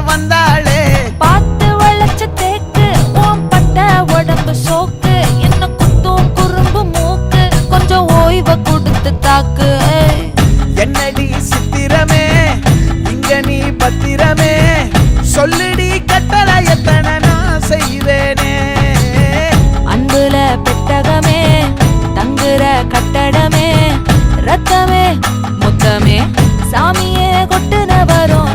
வந்தாளே. பார்த்து வளைச்ச தேக்கு ஓம் பட்ட உடம்பு சோக்கு என்ன குத்தும் குறும்பு மூக்கு கொஞ்சம் ஓய்வ கொடுத்து தாக்கு. என்னடி சித்திரமே இங்க நீ பத்திரமே சொல்லுடி கட்டளை எத்தனை நான் செய்வேனே. அன்புல பெட்டகமே தங்குற கட்டடமே ரத்தமே முத்தமே சாமியே கொட்டுன வரும்